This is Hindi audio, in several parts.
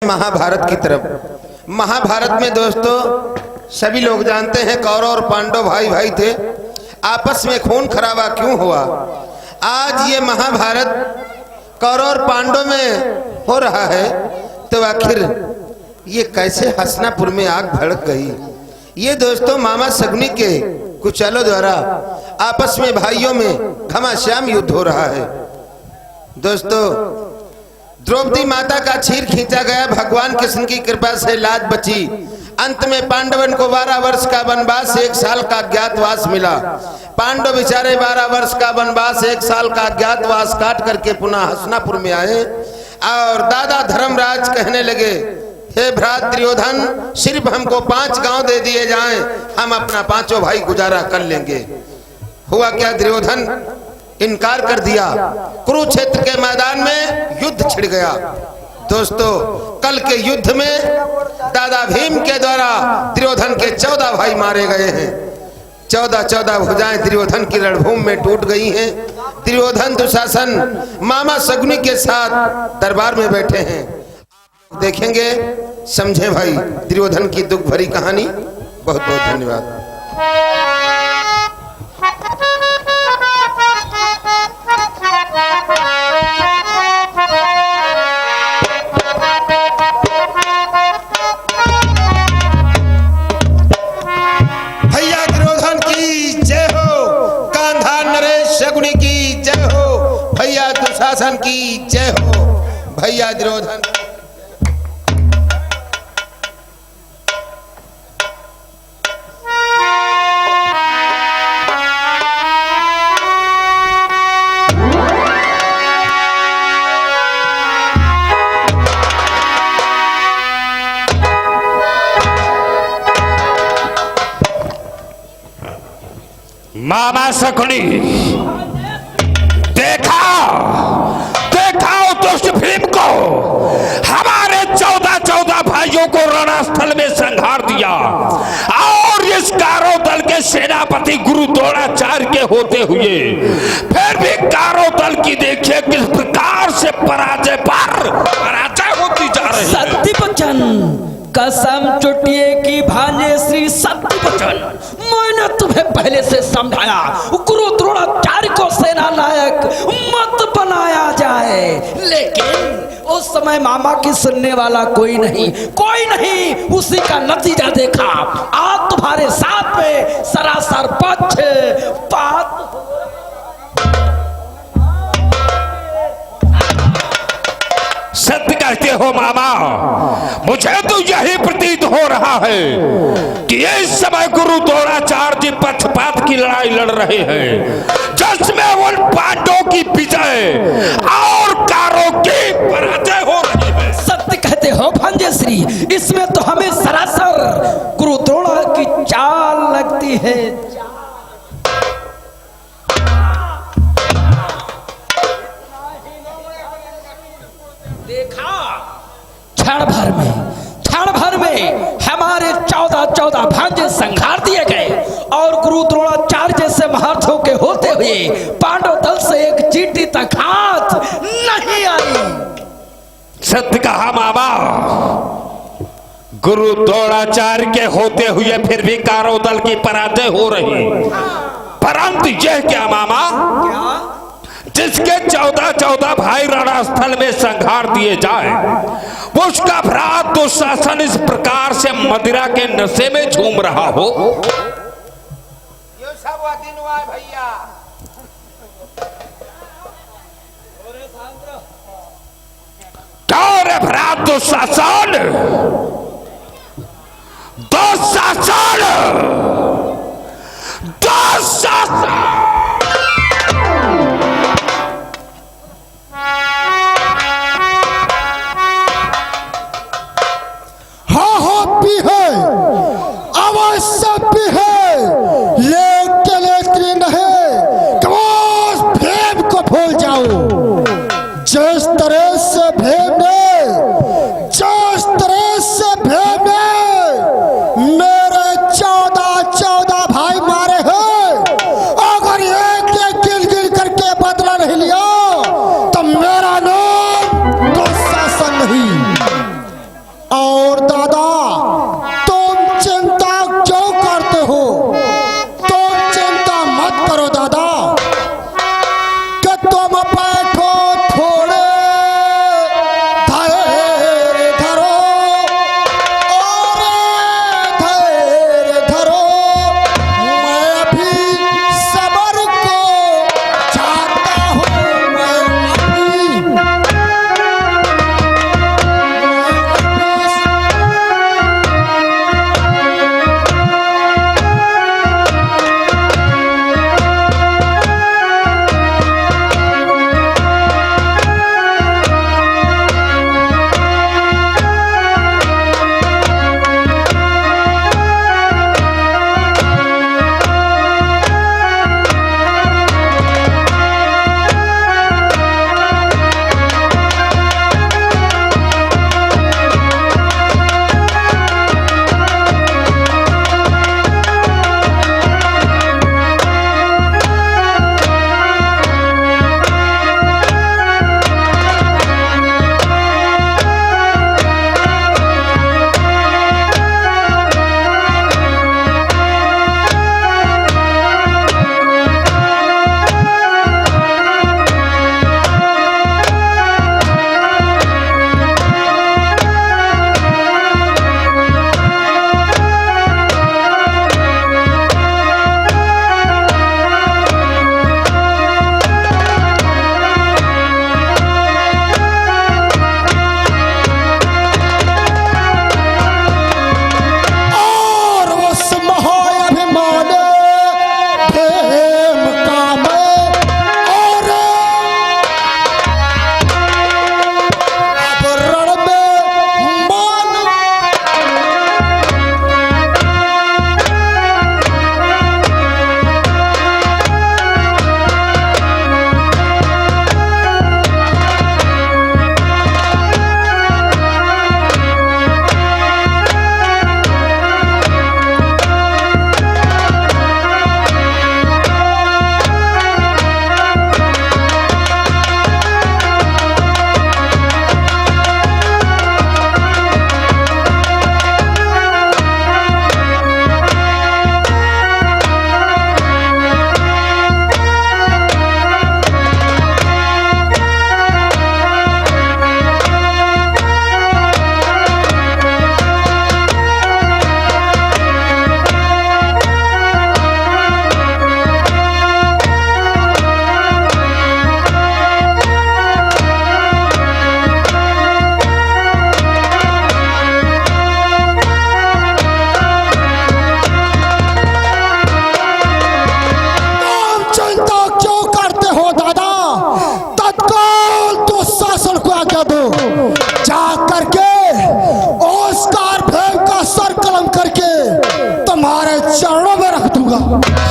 महाभारत की तरफ। महाभारत में दोस्तों सभी लोग जानते हैं कौरव और पांडव भाई भाई थे, आपस में खून खराबा क्यों हुआ। आज ये महाभारत कौरव और पांडव में हो रहा है तो आखिर ये कैसे हसनापुर में आग भड़क गई। ये दोस्तों मामा शकुनी के कुचालों द्वारा आपस में भाइयों में घमाश्याम युद्ध हो रहा है। दोस्तों द्रौपदी माता का चीर खींचा गया, भगवान कृष्ण की कृपा से लाज बची। अंत में पांडवन को 12 वर्ष का वनवास 1 साल का अज्ञातवास मिला। पांडव बेचारे 12 वर्ष का वनवास 1 साल का अज्ञातवास काट करके पुनः हसनापुर में आए और दादा धर्मराज कहने लगे, हे भ्रात दुर्योधन, सिर्फ हमको 5 गांव दे दिए जाएं, हम अपना 5 भाई गुजारा कर लेंगे। हुआ क्या, दुर्योधन इनकार कर दिया। कुरुक्षेत्र के मैदान में युद्ध छिड़ गया। दोस्तों कल के युद्ध में दादा भीम के द्वारा दुर्योधन के 14 भाई मारे गए हैं। 14 भुजाएं दुर्योधन की रणभूमि में टूट गई हैं। दुर्योधन दुशासन मामा शकुनी के साथ दरबार में बैठे हैं। देखेंगे, समझे भाई दुर्योधन की दुख भरी कहानी। बहुत बहुत धन्यवाद। भैया दुर्योधन की जय हो, कांधा नरेश शकुनी की जय हो, भैया दुशासन की जय हो, भैया दुर्योधन। मामा शकुनी, देखा दुष्ट भीम को, हमारे 14 भाइयों को रणस्थल में संहार दिया और इस कारो दल के सेनापति गुरु द्रोणाचार्य के होते हुए फिर भी कारो दल की देखिए किस प्रकार से पराजय पर पराजय होती जा रही है। सत्यवचन कसम चुटिए की भांजे श्री सत्यवचन, मैंने तुम्हें पहले से समझाया गुरु द्रोणाचार्य को सेना नायक मत बनाया जाए, लेकिन उस समय मामा की सुनने वाला कोई नहीं। उसी का नतीजा देखा। आज तुम्हारे साथ में सरासर पक्षपात। सत्य कहते हो मामा, मुझे तो यही प्रतीत हो रहा है कि इस समय गुरु द्रोणाचार्य जी पक्षपात की लड़ाई लड़ रहे हैं, जिसमें उन पांडवों की विजय और कारों की पराजय हो रही है। सत्य कहते हो भांजेश्री, इसमें तो हमें सरासर गुरु द्रोणा की चाल लगती है। देखा क्षण भर में हमारे 14 भांजे संहार दिए गए और गुरु द्रोणाचार्य जैसे महारथों के होते हुए पांडव दल से एक चींटी तक हाथ नहीं आई। सत्य कहा मामा, गुरु द्रोणाचार्य के होते हुए फिर भी कारो दल की पराजय हो रही, परंतु यह क्या मामा, जिसके 14 भाई रणस्थल में संहार दिए जाए, उसका भ्रात दुशासन इस प्रकार से मदिरा के नशे में झूम रहा हो। ये सब दिन हुआ भैया। क्या रे भ्रात दुशासन, मेरे 14 भाई मारे हैं। और दादा तुम चिंता क्यों करते हो? तुम चिंता मत करो दादा, कि तुम बैठो थोड़े धैर्य धरो और धैर्य धरो। मैं भी सबर को चाहता हूँ, मैं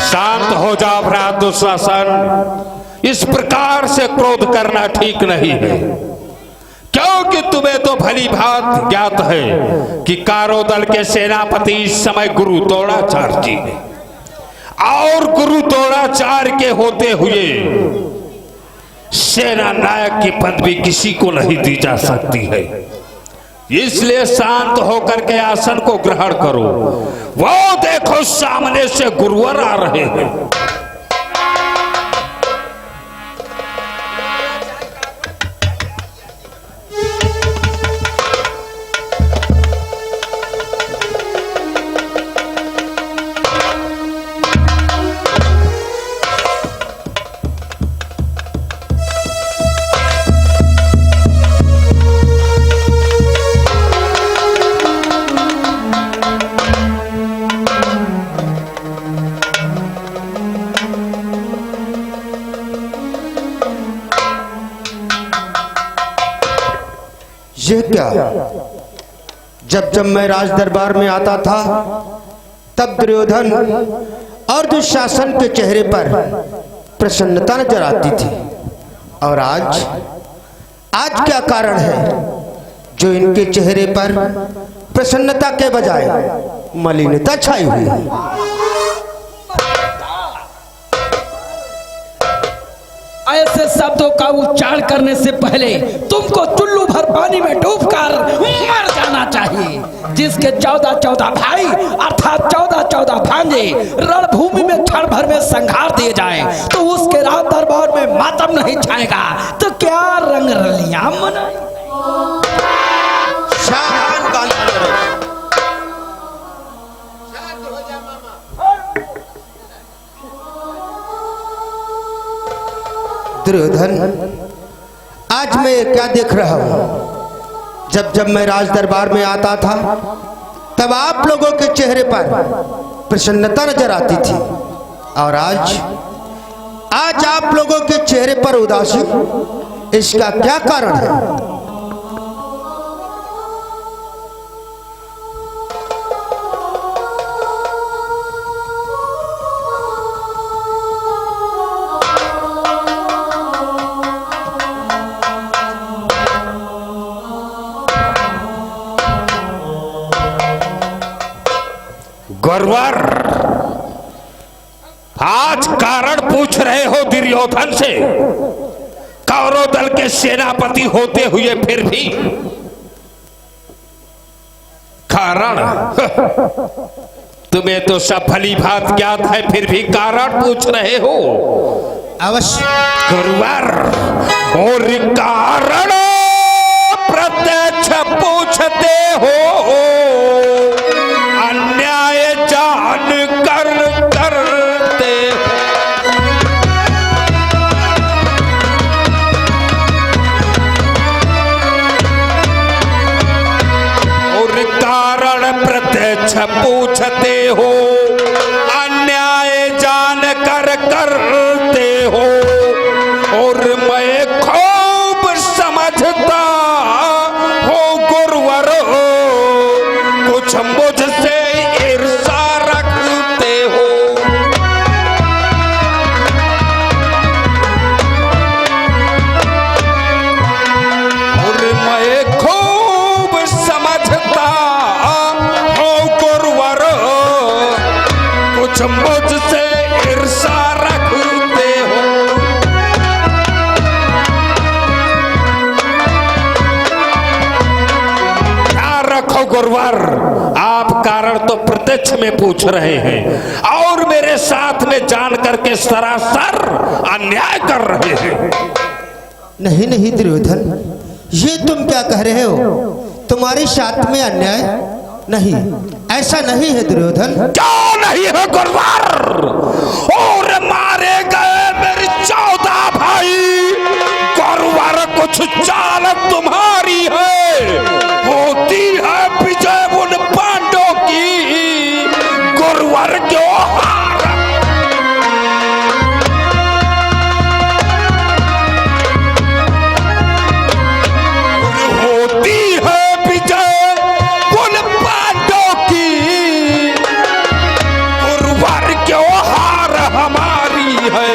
शांत हो जाओ भ्रात दुशासन, इस प्रकार से क्रोध करना ठीक नहीं है, क्योंकि तुम्हें तो भली भांति ज्ञात है कि कारो दल के सेनापति इस समय गुरु द्रोणाचार्य जी हैं, और गुरु द्रोणाचार्य के होते हुए सेना नायक की पदवी किसी को नहीं दी जा सकती है। इसलिए शांत होकर के आसन को ग्रहण करो। वो देखो सामने से गुरुवर आ रहे हैं। ये क्या? जब मैं राज दरबार में आता था तब दुर्योधन और दुशासन के चेहरे पर प्रसन्नता नजर आती थी, और आज क्या कारण है जो इनके चेहरे पर प्रसन्नता के बजाय मलिनता छाई हुई है? ऐसे शब्दों का उच्चारण करने से पहले तुमको चुल्लू भर पानी में डूबकर मर जाना चाहिए। जिसके 14-14 भाई अर्थात 14-14 भांजे रणभूमि में क्षण भर में संहार दिए जाए तो उसके राज दरबार में मातम नहीं छाएगा तो क्या रंग रलियां मनाएं? शान गांधी दुर्योधन, आज मैं क्या देख रहा हूं? जब मैं राज दरबार में आता था तब आप लोगों के चेहरे पर प्रसन्नता नजर आती थी और आज आप लोगों के चेहरे पर उदासी, इसका क्या कारण है? गुरुवर, आज कारण पूछ रहे हो दुर्योधन से? कौरव दल के सेनापति होते हुए फिर भी कारण तुम्हें तो सब भली भात ज्ञात है, फिर भी कारण पूछ रहे हो? अवश्य गुरुवर, और कारण प्रत्यक्ष पूछते हो, अन्याय जान कर करते और कारण प्रत्यक्ष पूछते हो, अन्याय जान कर करते हो, और मैं खूब समझता हो गुरुवर, कुछ मुझसे ईर्षा रखते हो। और मैं खूब समझता हो गुरुवर, कुछ मुझसे ईर्षा रखते हो। रखो गुरुवर, आप कारण तो प्रत्यक्ष में पूछ रहे हैं और मेरे साथ में जान करके सरासर अन्याय कर रहे हैं। नहीं नहीं दुर्योधन, ये तुम क्या कह रहे हो? तुम्हारे साथ में अन्याय नहीं, ऐसा नहीं है दुर्योधन। क्यों नहीं है गुरुवर? और मारे गए मेरे 14 भाई, गुरुवर कुछ चाल तुम्हारी है, होती है विजय उन पांडवों की, गुरुवर क्यों हार? होती है विजय उन पांडवों की, गुरुवर क्यों हार हमारी है?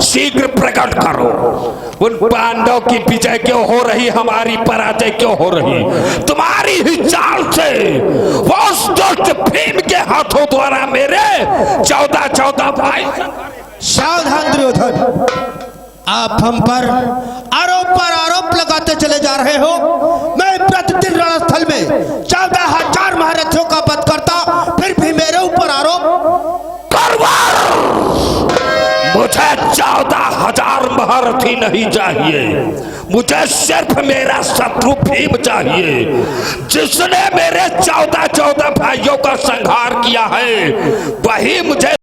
शीघ्र प्रकट करो, उन पांडव की विजय क्यों हो रही, हमारी पराजय क्यों हो रही? तुम्हारी ही चाल से वो दुष्ट भीम के हाथों द्वारा मेरे 14 भाई। सावधान दुर्योधन, आप हम पर आरोप लगाते चले जा रहे हो। मैं प्रतिदिन रणस्थल में 14,000 महारथियों का वध करता, फिर भी मेरे ऊपर आरोप। मुझे 14,000 महारथी नहीं चाहिए, मुझे सिर्फ मेरा शत्रु भीम चाहिए, जिसने मेरे 14 भाइयों का संहार किया है, वही मुझे